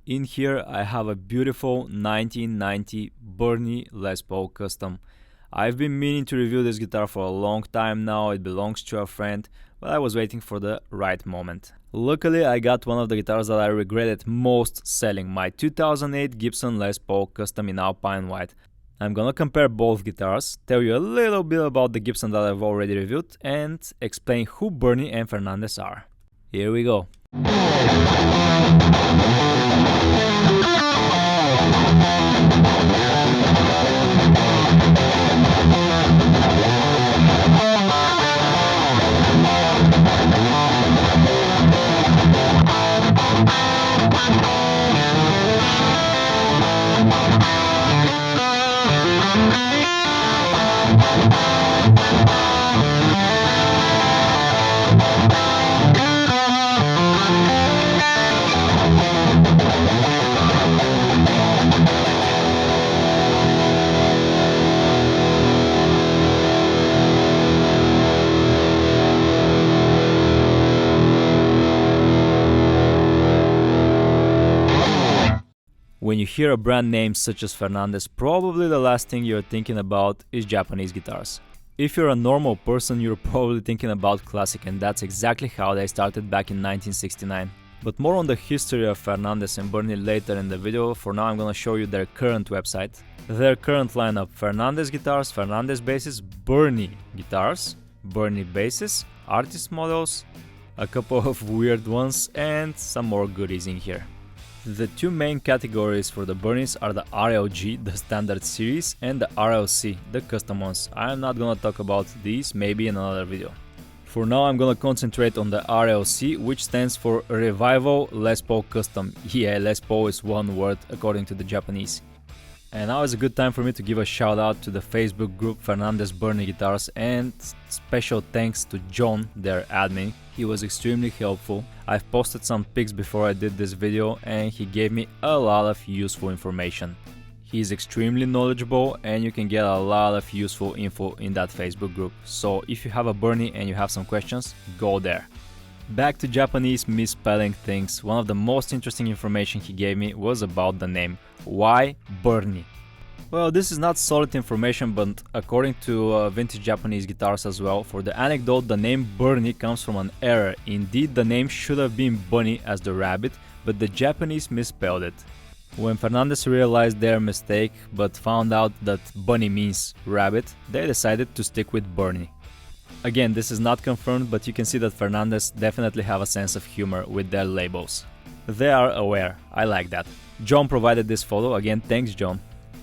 In here I have a beautiful 1990 Burny Les Paul Custom. I've been meaning to review this guitar for a long time now. It belongs to a friend, but I was waiting for the right moment. Luckily I got one of the guitars that I regretted most selling, my 2008 Gibson Les Paul Custom in Alpine White. I'm gonna compare both guitars, tell you a little bit about the Gibson that I've already reviewed, and explain who Burny and Fernandes are. Here we go. When you hear a brand name such as Fernandes, probably the last thing you're thinking about is Japanese guitars. If you're a normal person, you're probably thinking about classic, and that's exactly how they started back in 1969. But more on the history of Fernandes and Burny later in the video. For now I'm gonna show you their current website, their current lineup: Fernandes guitars, Fernandes basses, Burny guitars, Burny basses, artist models, a couple of weird ones, and some more goodies in here. The two main categories for the Burnys are the RLG, the standard series, and the RLC, the custom ones. I am not gonna talk about these, maybe in another video. For now I'm gonna concentrate on the RLC, which stands for Revival Les Paul Custom. Yeah, Les Paul is one word according to the Japanese. And now is a good time for me to give a shout out to the Facebook group Fernandes Burny Guitars, and special thanks to John, their admin. He was extremely helpful. I've posted some pics before I did this video and he gave me a lot of useful information. He's extremely knowledgeable and you can get a lot of useful info in that Facebook group. So if you have a Burny and you have some questions, go there. Back to Japanese misspelling things. One of the most interesting information he gave me was about the name. Why Burny? Well, this is not solid information, but according to vintage Japanese guitars as well, for the anecdote, the name Burny comes from an error. Indeed, the name should have been Bunny as the rabbit, but the Japanese misspelled it. When Fernandes realized their mistake, but found out that Bunny means rabbit, they decided to stick with Burny. Again, this is not confirmed, but you can see that Fernandes definitely have a sense of humor with their labels. They are aware, I like that. John provided this photo, again thanks John.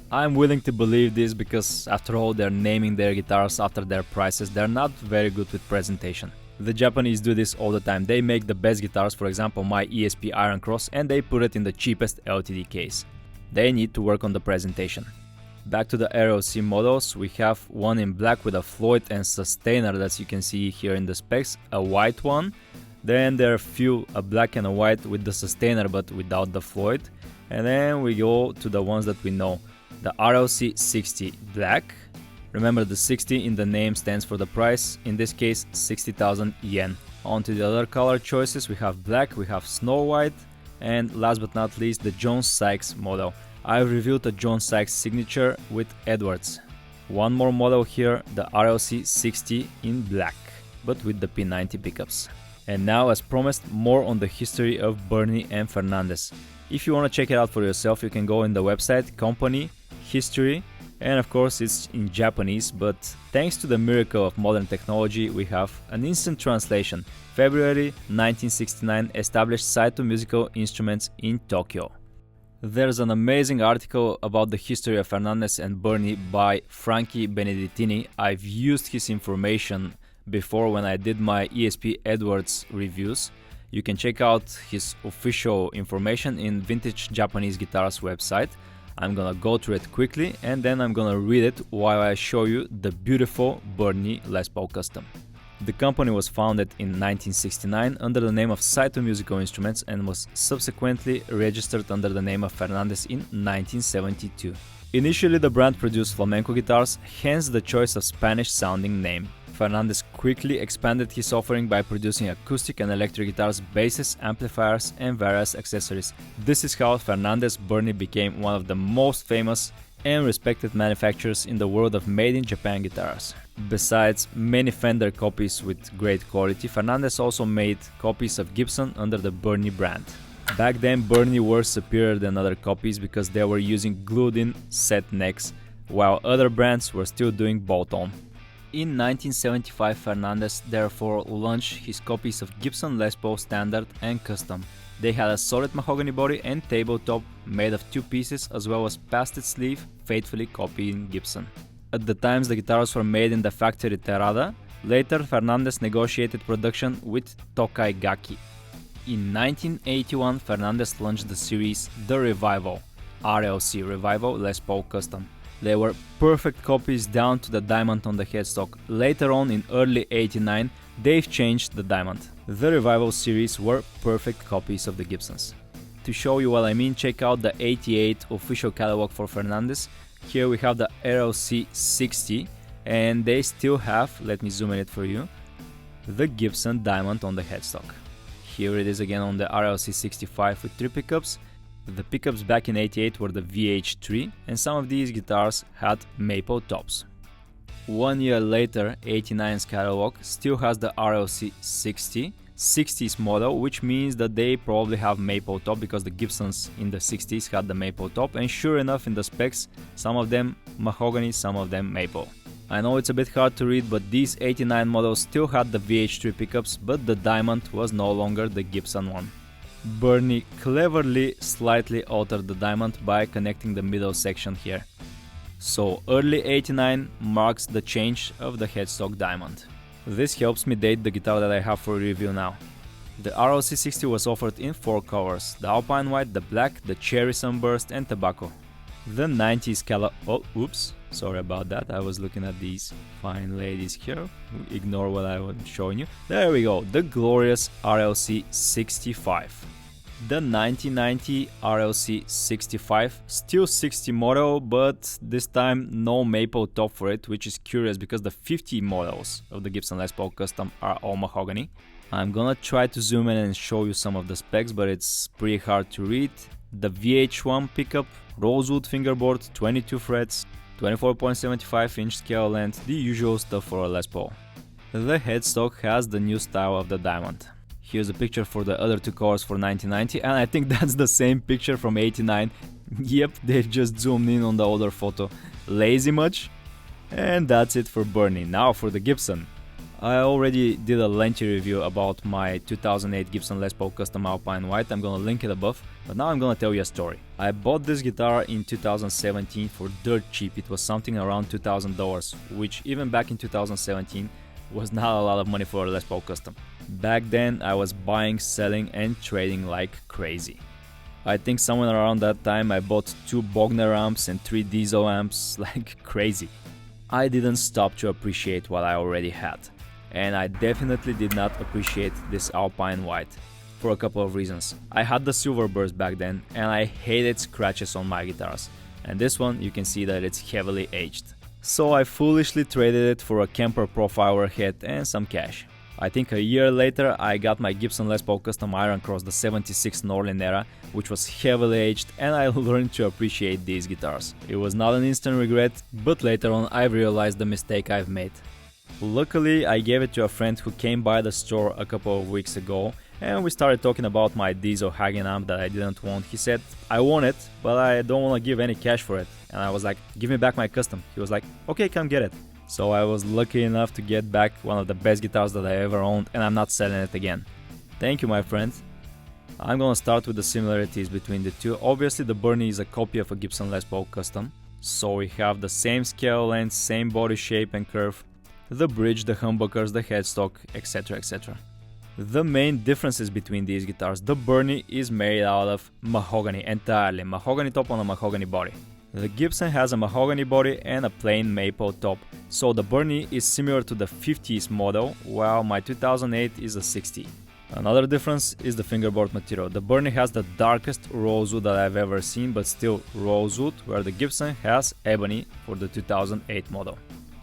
I'm willing to believe this because after all they're naming their guitars after their prices, they're not very good with presentation. The Japanese do this all the time. They make the best guitars, for example my ESP Iron Cross, and they put it in the cheapest LTD case. They need to work on the presentation. Back to the RLC models, we have one in black with a Floyd and sustainer that you can see here in the specs, a white one. Then there are a few, a black and a white with the sustainer but without the Floyd. And then we go to the ones that we know. The RLC-60 black. Remember the 60 in the name stands for the price, in this case 60,000 yen. On to the other color choices, we have black, we have Snow White, and last but not least the John Sykes model. I've reviewed a John Sykes signature with Edwards. One more model here, the RLC-60 in black, but with the P90 pickups. And now, as promised, more on the history of Burny and Fernandes. If you want to check it out for yourself, you can go in the website, company, history, and of course it's in Japanese, but thanks to the miracle of modern technology, we have an instant translation. February 1969, established Saito Musical Instruments in Tokyo. There's an amazing article about the history of Fernandes and Burny by Frankie Benedettini. I've used his information before when I did my ESP Edwards reviews. You can check out his official information in Vintage Japanese Guitars website. I'm gonna go through it quickly and then I'm gonna read it while I show you the beautiful Burny Les Paul Custom. The company was founded in 1969 under the name of Saito Musical Instruments and was subsequently registered under the name of Fernandes in 1972. Initially the brand produced flamenco guitars, hence the choice of Spanish sounding name. Fernandes quickly expanded his offering by producing acoustic and electric guitars, basses, amplifiers, and various accessories. This is how Fernandes Burny became one of the most famous and respected manufacturers in the world of made in Japan guitars. Besides many Fender copies with great quality, Fernandes also made copies of Gibson under the Burny brand. Back then, Burny were superior than other copies because they were using glued-in set necks, while other brands were still doing bolt-on. In 1975, Fernandes therefore launched his copies of Gibson Les Paul Standard and Custom. They had a solid mahogany body and tabletop made of 2 pieces, as well as pasted sleeve, faithfully copying Gibson. At the times, the guitars were made in the factory Terada. Later, Fernandes negotiated production with Tokai Gaki. In 1981, Fernandes launched the series The Revival, RLC Revival Les Paul Custom. They were perfect copies down to the diamond on the headstock. Later on, in early 89, they've changed the diamond. The Revival series were perfect copies of the Gibsons. To show you what I mean, check out the 88 official catalog for Fernandes. Here we have the RLC-60, and they still have, let me zoom in it for you, the Gibson diamond on the headstock. Here it is again on the RLC-65 with 3 pickups. The pickups back in 88 were the VH3, and some of these guitars had maple tops. 1 year later, 89's catalog still has the RLC-60 60s model, which means that they probably have maple top because the Gibsons in the 60s had the maple top, and sure enough in the specs, some of them mahogany, some of them maple. I know it's a bit hard to read, but these 89 models still had the VH3 pickups, but the diamond was no longer the Gibson one. Burny cleverly slightly altered the diamond by connecting the middle section here. So early 89 marks the change of the headstock diamond. This helps me date the guitar that I have for review now. The RLC-60 was offered in 4 colors: the Alpine White, the Black, the Cherry Sunburst and Tobacco. The 90s sorry about that, I was looking at these fine ladies here. Ignore what I was showing you. There we go, the glorious RLC-65. The 1990 RLC-65, still 60 model, but this time no maple top for it, which is curious because the 50 models of the Gibson Les Paul Custom are all mahogany. I'm gonna try to zoom in and show you some of the specs, but it's pretty hard to read. The VH1 pickup, rosewood fingerboard, 22 frets, 24.75-inch scale length, the usual stuff for a Les Paul. The headstock has the new style of the diamond. Here's a picture for the other 2 colors for 1990, and I think that's the same picture from 89. Yep, they've just zoomed in on the older photo. Lazy much? And that's it for Burny. Now for the Gibson. I already did a lengthy review about my 2008 Gibson Les Paul Custom Alpine White. I'm gonna link it above, but now I'm gonna tell you a story. I bought this guitar in 2017 for dirt cheap. It was something around $2,000, which even back in 2017 was not a lot of money for a Les Paul Custom. Back then I was buying, selling and trading like crazy. I think somewhere around that time I bought 2 Bogner amps and 3 Diezel amps like crazy. I didn't stop to appreciate what I already had, and I definitely did not appreciate this Alpine White for a couple of reasons. I had the silver burst back then and I hated scratches on my guitars, and this one you can see that it's heavily aged. So I foolishly traded it for a Kemper Profiler head and some cash. I think a year later I got my Gibson Les Paul Custom Iron Cross, the 76 Norlin era, which was heavily aged, and I learned to appreciate these guitars. It was not an instant regret, but later on I realized the mistake I've made. Luckily I gave it to a friend who came by the store a couple of weeks ago, and we started talking about my Diezel Hagen amp that I didn't want. He said, I want it, but I don't want to give any cash for it. And I was like, give me back my custom. He was like, okay, come get it. So I was lucky enough to get back one of the best guitars that I ever owned, and I'm not selling it again. Thank you, my friend. I'm gonna start with the similarities between the two. Obviously the Burny is a copy of a Gibson Les Paul Custom, so we have the same scale length, same body shape and curve, the bridge, the humbuckers, the headstock, etc, etc. The main differences between these guitars: the Burny is made out of mahogany entirely, mahogany top on a mahogany body. The Gibson has a mahogany body and a plain maple top, so the Burny is similar to the 50s model, while my 2008 is a 60. Another difference is the fingerboard material. The Burny has the darkest rosewood that I've ever seen, but still rosewood, where the Gibson has ebony for the 2008 model.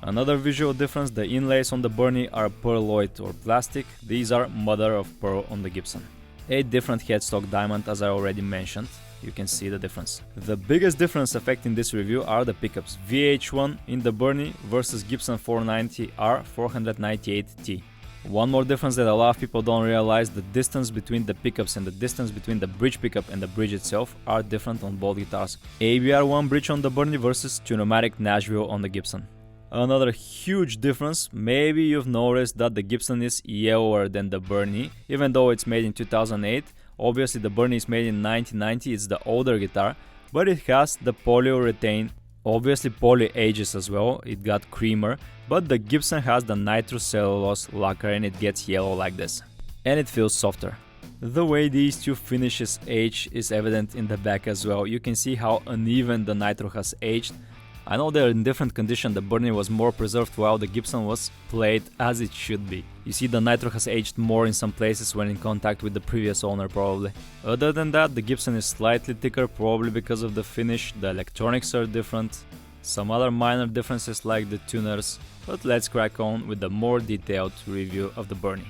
Another visual difference, the inlays on the Burny are pearloid or plastic, these are mother of pearl on the Gibson. 8 different headstock diamond as I already mentioned, you can see the difference. The biggest difference affecting this review are the pickups, VH1 in the Burny versus Gibson 490R 498T. One more difference that a lot of people don't realize, the distance between the pickups and the distance between the bridge pickup and the bridge itself are different on both guitars. ABR1 bridge on the Burny versus Tune-o-matic Nashville on the Gibson. Another huge difference, maybe you've noticed that the Gibson is yellower than the Burny, even though it's made in 2008. Obviously the Burny is made in 1990, it's the older guitar, but it has the polyurethane. Obviously poly ages as well, it got creamer, but the Gibson has the nitrocellulose lacquer and it gets yellow like this. And it feels softer. The way these two finishes age is evident in the back as well. You can see how uneven the nitro has aged. I know they're in different condition, the Burny was more preserved while the Gibson was played as it should be. You see the nitro has aged more in some places when in contact with the previous owner probably. Other than that, the Gibson is slightly thicker, probably because of the finish, the electronics are different, some other minor differences like the tuners, but let's crack on with the more detailed review of the Burny.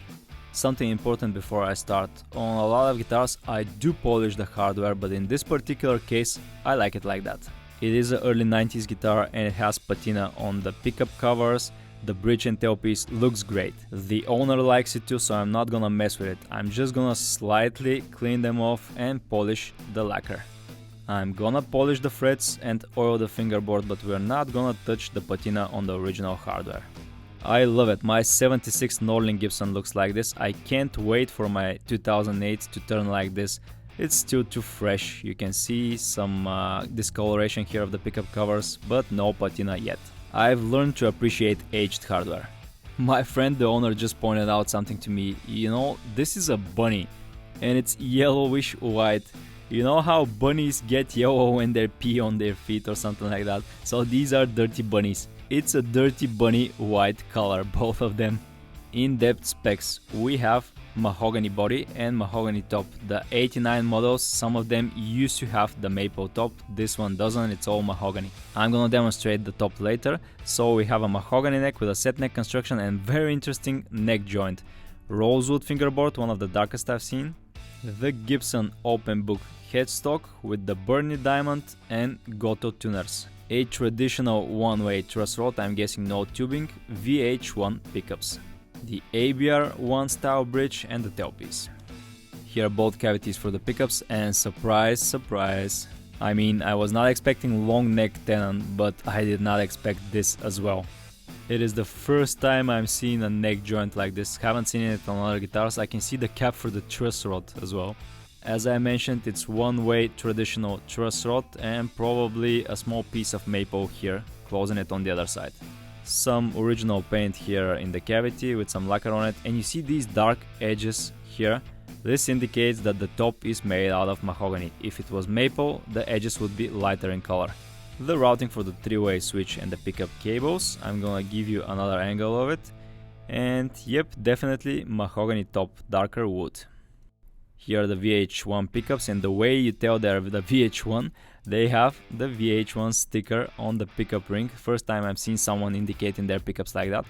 Something important before I start, on a lot of guitars I do polish the hardware, but in this particular case I like it like that. It is an early 90s guitar and it has patina on the pickup covers, the bridge and tailpiece looks great. The owner likes it too, so I'm not gonna mess with it. I'm just gonna slightly clean them off and polish the lacquer. I'm gonna polish the frets and oil the fingerboard, but we're not gonna touch the patina on the original hardware. I love it, my 76 Norling Gibson looks like this. I can't wait for my 2008 to turn like this. It's still too fresh, you can see some discoloration here of the pickup covers, but no patina yet. I've learned to appreciate aged hardware. My friend the owner just pointed out something to me, you know, this is a bunny and it's yellowish white. You know how bunnies get yellow when they pee on their feet or something like that? So these are dirty bunnies. It's a dirty bunny white color, both of them. In-depth specs, we have mahogany body and mahogany top. The 89 models, some of them used to have the maple top, this one doesn't, it's all mahogany. I'm gonna demonstrate the top later. So we have a mahogany neck with a set neck construction and very interesting neck joint. Rosewood fingerboard, one of the darkest I've seen. The Gibson open book headstock with the Burny diamond and Goto tuners. A traditional one-way truss rod, I'm guessing no tubing, VH1 pickups. The ABR1 style bridge and the tailpiece. Here are both cavities for the pickups and surprise, surprise. I mean, I was not expecting long neck tenon, but I did not expect this as well. It is the first time I'm seeing a neck joint like this, haven't seen it on other guitars. I can see the cap for the truss rod as well. As I mentioned, it's one-way traditional truss rod and probably a small piece of maple here, closing it on the other side. Some original paint here in the cavity with some lacquer on it, and you see these dark edges here. This indicates that the top is made out of mahogany. If it was maple, the edges would be lighter in color. The routing for the 3-way switch and the pickup cables, I'm gonna give you another angle of it. And yep, definitely mahogany top, darker wood. Here are the VH1 pickups, and the way you tell they're the VH1, they have the VH1 sticker on the pickup ring. First time I've seen someone indicating their pickups like that.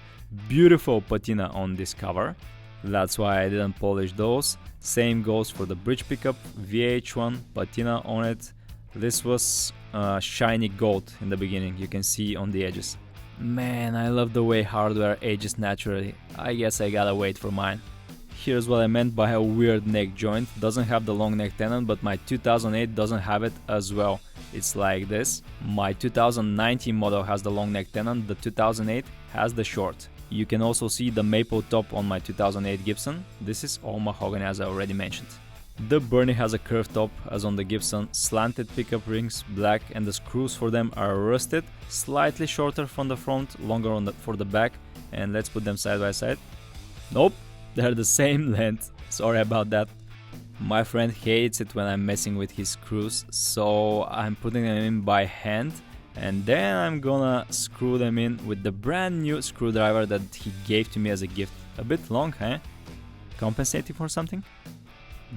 Beautiful patina on this cover. That's why I didn't polish those. Same goes for the bridge pickup, VH1 patina on it. This was shiny gold in the beginning, you can see on the edges. Man, I love the way hardware ages naturally. I guess I gotta wait for mine. Here's what I meant by a weird neck joint. Doesn't have the long neck tenon, but my 2008 doesn't have it as well. It's like this. My 2019 model has the long neck tenon, the 2008 has the short. You can also see the maple top on my 2008 Gibson. This is all mahogany as I already mentioned. The Burny has a curved top as on the Gibson, slanted pickup rings, black, and the screws for them are rusted, slightly shorter from the front, longer for the back, and let's put them side by side. Nope, they're the same length, sorry about that. My friend hates it when I'm messing with his screws, so I'm putting them in by hand, and then I'm gonna screw them in with the brand new screwdriver that he gave to me as a gift. A bit long, huh? Compensating for something?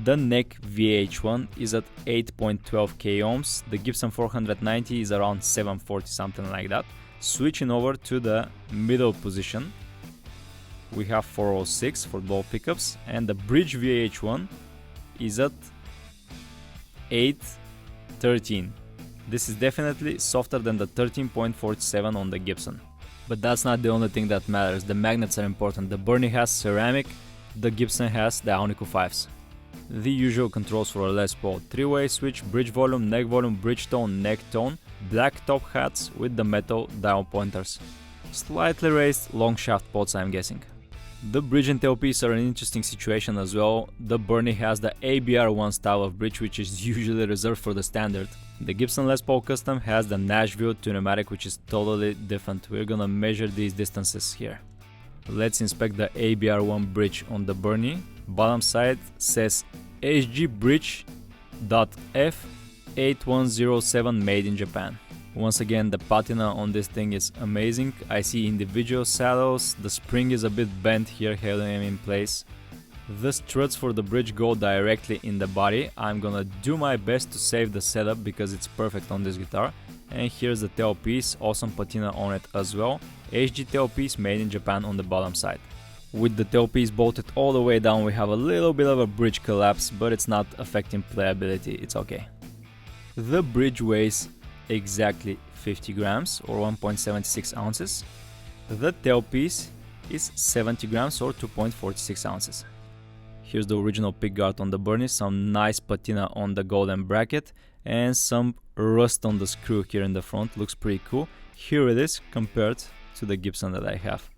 The neck VH1 is at 8.12k ohms, the Gibson 490 is around 740, something like that. Switching over to the middle position, we have 406 for both pickups, and the bridge VH1 is at 813. This is definitely softer than the 13.47 on the Gibson. But that's not the only thing that matters. The magnets are important. The Burny has ceramic, the Gibson has the Ionico 5s. The usual controls for a Les Paul: 3-way switch, bridge volume, bridge tone, neck tone, black top hats with the metal dial pointers. Slightly raised long shaft pots, I'm guessing. The bridge and tailpiece are an interesting situation as well. The Burny has the ABR1 style of bridge, which is usually reserved for the standard. The Gibson Les Paul Custom has the Nashville to pneumatic, which is totally different. We're gonna measure these distances here. Let's inspect the ABR1 bridge on the Burny. Bottom side says SG bridge.F8107 made in Japan. Once again, the patina on this thing is amazing. I see individual saddles, the spring is a bit bent here, holding him in place. The struts for the bridge go directly in the body. I'm gonna do my best to save the setup because it's perfect on this guitar. And here's the tailpiece, awesome patina on it as well. HG tailpiece made in Japan on the bottom side. With the tailpiece bolted all the way down, we have a little bit of a bridge collapse, but it's not affecting playability, it's okay. The bridge weighs exactly 50 grams or 1.76 ounces. The tailpiece is 70 grams or 2.46 ounces. Here's the original pickguard on the Burny, some nice patina on the golden bracket and some rust on the screw here in the front, looks pretty cool. Here it is compared to the Gibson that I have.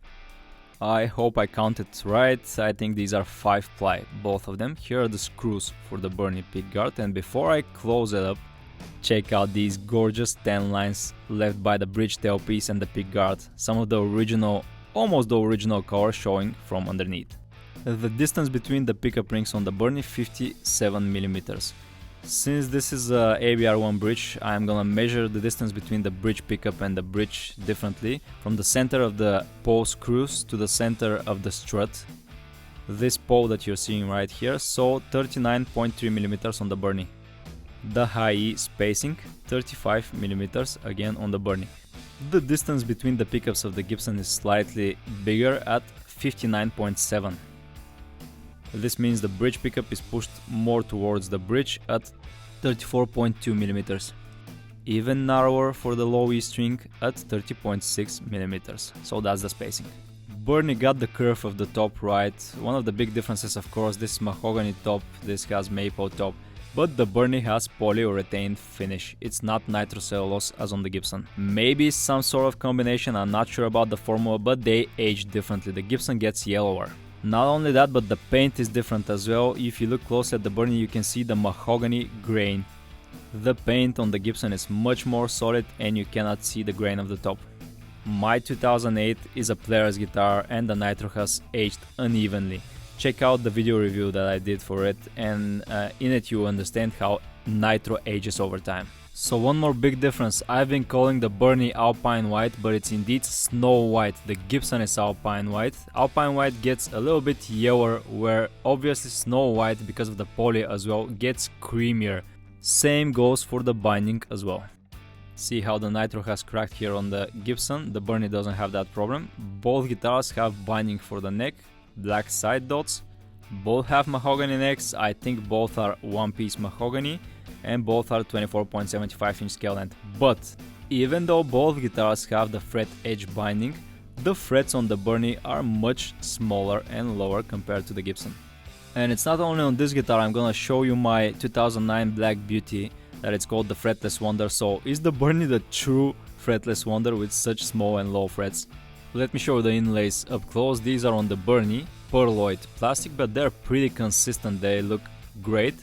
I hope I counted right. I think these are 5-ply, both of them. Here are the screws for the Burny pickguard, and before I close it up, check out these gorgeous tan lines left by the bridge tailpiece and the pickguard. Some of the original, almost the original color showing from underneath. The distance between the pickup rings on the Burny, 57 millimeters. Since this is a ABR1 bridge, I'm gonna measure the distance between the bridge pickup and the bridge differently, from the center of the pole screws to the center of the strut. This pole that you're seeing right here, so 39.3 millimeters on the Burny. The high E spacing, 35 millimeters again on the Burny. The distance between the pickups of the Gibson is slightly bigger at 59.7. This means the bridge pickup is pushed more towards the bridge at 34.2 millimeters. Even narrower for the low E string at 30.6 millimeters. So that's the spacing. Burny got the curve of the top right. One of the big differences, of course, this is mahogany top, this has maple top. But the Burny has polyurethane finish. It's not nitrocellulose as on the Gibson. Maybe some sort of combination, I'm not sure about the formula, but they age differently. The Gibson gets yellower. Not only that, but the paint is different as well. If you look close at the Burny, you can see the mahogany grain. The paint on the Gibson is much more solid and you cannot see the grain of the top. My 2008 is a player's guitar and the nitro has aged unevenly. Check out the video review that I did for it, and in it you understand how nitro ages over time. So one more big difference, I've been calling the Burny Alpine White, but it's indeed Snow White. The Gibson is Alpine White. Alpine White gets a little bit yellower, where obviously Snow White, because of the poly as well, gets creamier. Same goes for the binding as well. See how the nitro has cracked here on the Gibson, the Burny doesn't have that problem. Both guitars have binding for the neck, black side dots. Both have mahogany necks, I think both are one-piece mahogany, and both are 24.75 inch scale length. But even though both guitars have the fret edge binding, the frets on the Burny are much smaller and lower compared to the Gibson. And it's not only on this guitar, I'm gonna show you my 2009 Black Beauty, that it's called the Fretless Wonder. So is the Burny the true fretless wonder with such small and low frets? Let me show you the inlays up close. These are on the Burny, pearloid plastic, but they're pretty consistent, they look great.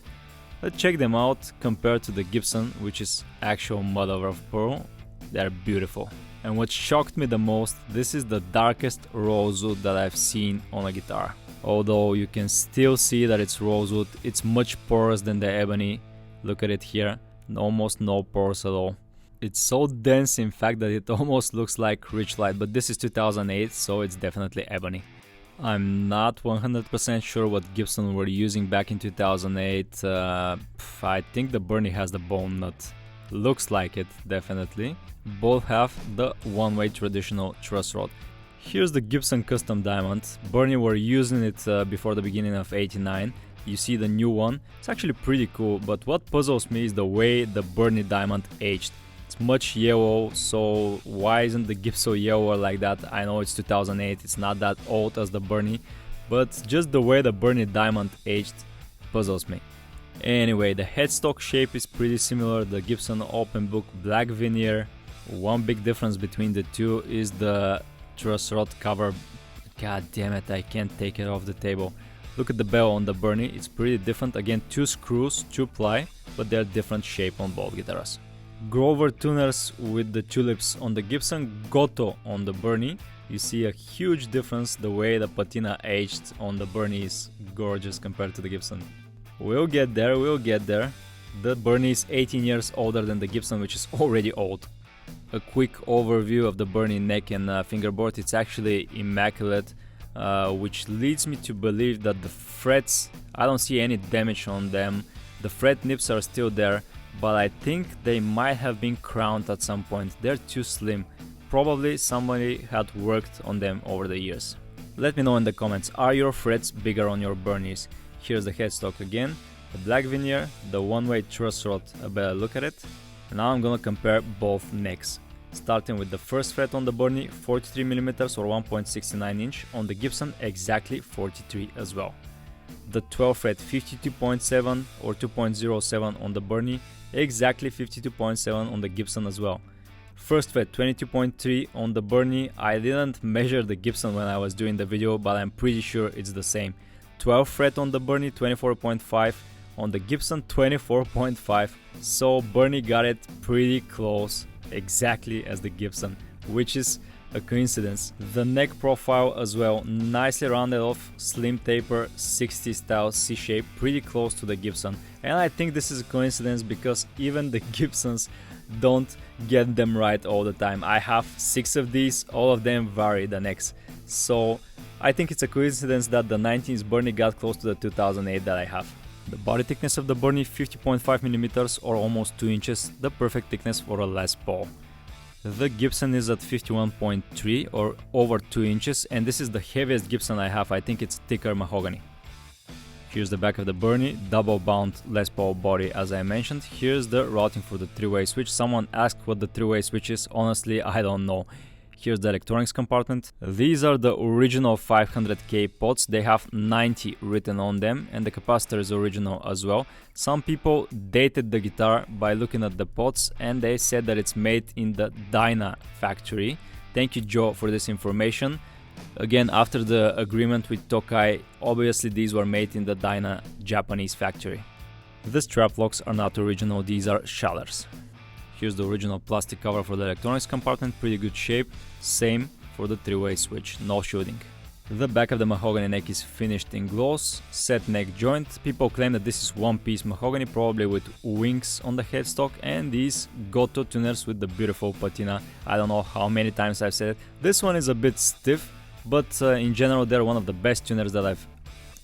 Let's check them out compared to the Gibson, which is actual mother of pearl. They're beautiful. And what shocked me the most, this is the darkest rosewood that I've seen on a guitar. Although you can still see that it's rosewood, it's much porous than the ebony. Look at it here, almost no pores at all. It's so dense in fact that it almost looks like rich light, but this is 2008, so it's definitely ebony. I'm not 100% sure what Gibson were using back in 2008. I think the Burny has the bone nut. Looks like it, definitely. Both have the one-way traditional truss rod. Here's the Gibson Custom Diamond. Burny were using it before the beginning of '89. You see the new one. It's actually pretty cool, but what puzzles me is the way the Burny Diamond aged. It's much yellow, so why isn't the Gibson yellower like that? I know it's 2008, it's not that old as the Burny, but just the way the Burny Diamond aged puzzles me. Anyway, the headstock shape is pretty similar. The Gibson Open Book black veneer. One big difference between the two is the truss rod cover. God damn it, I can't take it off the table. Look at the bell on the Burny, it's pretty different. Again, 2 screws, 2 ply, but they're different shape on both guitars. Grover tuners with the tulips on the Gibson, Goto on the Burny. You see a huge difference. The way the patina aged on the Burny is gorgeous compared to the Gibson. We'll get there, we'll get there. The Burny is 18 years older than the Gibson, which is already old. A quick overview of the Burny neck and fingerboard. It's actually immaculate, which leads me to believe that the frets, I don't see any damage on them. The fret nips are still there, but I think they might have been crowned at some point. They're too slim. Probably somebody had worked on them over the years. Let me know in the comments, are your frets bigger on your Burnys? Here's the headstock again, the black veneer, the one-way truss rod, a better look at it. And now I'm gonna compare both necks. Starting with the first fret on the Burny, 43mm or 1.69 inch, on the Gibson exactly 43 as well. The 12th fret 52.7 or 2.07 on the Burny, exactly 52.7 on the Gibson as well. First fret 22.3 on the Burny. I didn't measure the Gibson when I was doing the video, but I'm pretty sure it's the same. 12th fret on the Burny, 24.5, on the Gibson 24.5, so Burny got it pretty close, exactly as the Gibson, which is a coincidence. The neck profile as well, nicely rounded off, slim taper, 60s style C-shape, pretty close to the Gibson. And I think this is a coincidence because even the Gibsons don't get them right all the time. I have 6 of these, all of them vary the necks. So I think it's a coincidence that the 19th Burny got close to the 2008 that I have. The body thickness of the Burny 50.5mm or almost 2 inches, the perfect thickness for a Les Paul. The Gibson is at 51.3 or over 2 inches, and this is the heaviest Gibson I have. I think it's thicker mahogany. Here's the back of the Burny, double bound Les Paul body as I mentioned. Here's the routing for the 3-way switch. Someone asked what the 3-way switch is. Honestly, I don't know. Here's the electronics compartment. These are the original 500K pots. They have 90 written on them, and the capacitor is original as well. Some people dated the guitar by looking at the pots, and they said that it's made in the Dyna factory. Thank you, Joe, for this information. Again, after the agreement with Tokai, obviously these were made in the Dyna Japanese factory. The strap locks are not original, these are Schallers. Here's the original plastic cover for the electronics compartment, pretty good shape. Same for the 3-way switch, no shooting. The back of the mahogany neck is finished in gloss, set neck joint. People claim that this is one-piece mahogany, probably with wings on the headstock, and these Goto tuners with the beautiful patina. I don't know how many times I've said it. This one is a bit stiff, but in general they're one of the best tuners that I've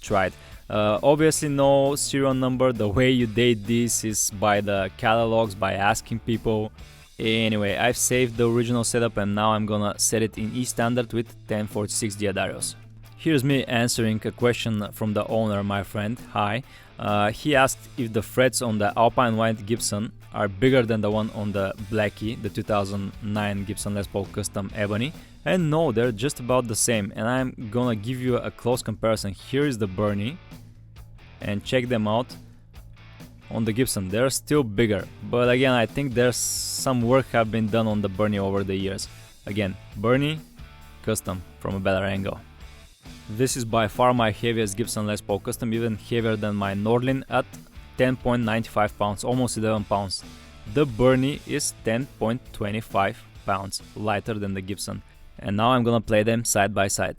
tried. Obviously no serial number. The way you date this is by the catalogs, by asking people. Anyway, I've saved the original setup and now I'm gonna set it in E standard with 1046 Diodarios. Here's me answering a question from the owner, my friend. Hi. He asked if the frets on the Alpine White Gibson are bigger than the one on the Blackie, the 2009 Gibson Les Paul Custom Ebony. And no, they're just about the same. And I'm gonna give you a close comparison. Here is the Burny. And check them out on the Gibson. They're still bigger. But again, I think there's some work have been done on the Burny over the years. Again, Burny, custom from a better angle. This is by far my heaviest Gibson Les Paul Custom, even heavier than my Nordlin at 10.95 pounds, almost 11 pounds. The Burny is 10.25 pounds lighter than the Gibson. And now I'm gonna play them side by side.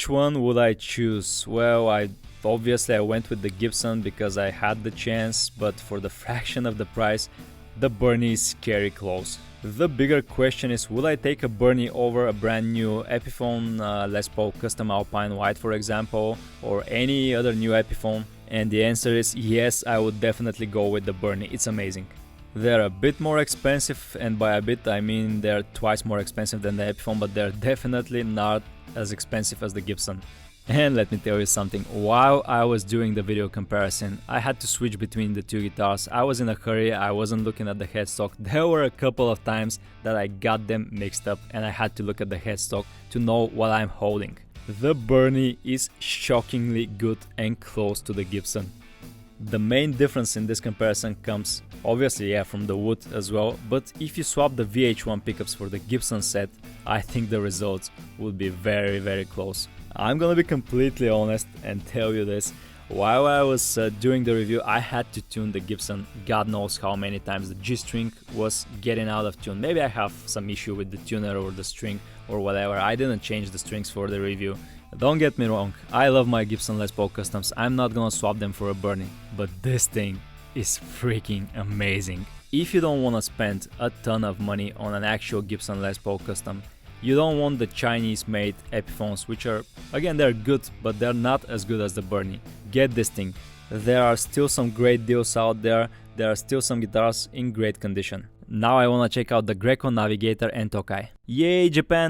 Which one would I choose? Well, obviously I went with the Gibson because I had the chance, but for the fraction of the price, the Burny is scary close. The bigger question is, would I take a Burny over a brand new Epiphone Les Paul Custom Alpine White, for example, or any other new Epiphone? And the answer is yes, I would definitely go with the Burny. It's amazing. They're a bit more expensive, and by a bit I mean they're twice more expensive than the Epiphone, but they're definitely not as expensive as the Gibson. And let me tell you something, while I was doing the video comparison, I had to switch between the two guitars. I was in a hurry, I wasn't looking at the headstock. There were a couple of times that I got them mixed up and I had to look at the headstock to know what I'm holding. The Burny is shockingly good and close to the Gibson. The main difference in this comparison comes, obviously, from the wood as well, but if you swap the VH1 pickups for the Gibson set, I think the results would be very close. I'm gonna be completely honest and tell you this, while I was doing the review, I had to tune the Gibson God knows how many times. The G-string was getting out of tune. Maybe I have some issue with the tuner or the string or whatever. I didn't change the strings for the review. Don't get me wrong, I love my Gibson Les Paul Customs, I'm not gonna swap them for a Burny, but this thing is freaking amazing. If you don't wanna spend a ton of money on an actual Gibson Les Paul Custom, you don't want the Chinese-made Epiphones, which are, again, they're good, but they're not as good as the Burny. Get this thing. There are still some great deals out there. There are still some guitars in great condition. Now I wanna check out the Greco Navigator and Tokai. Yay, Japan!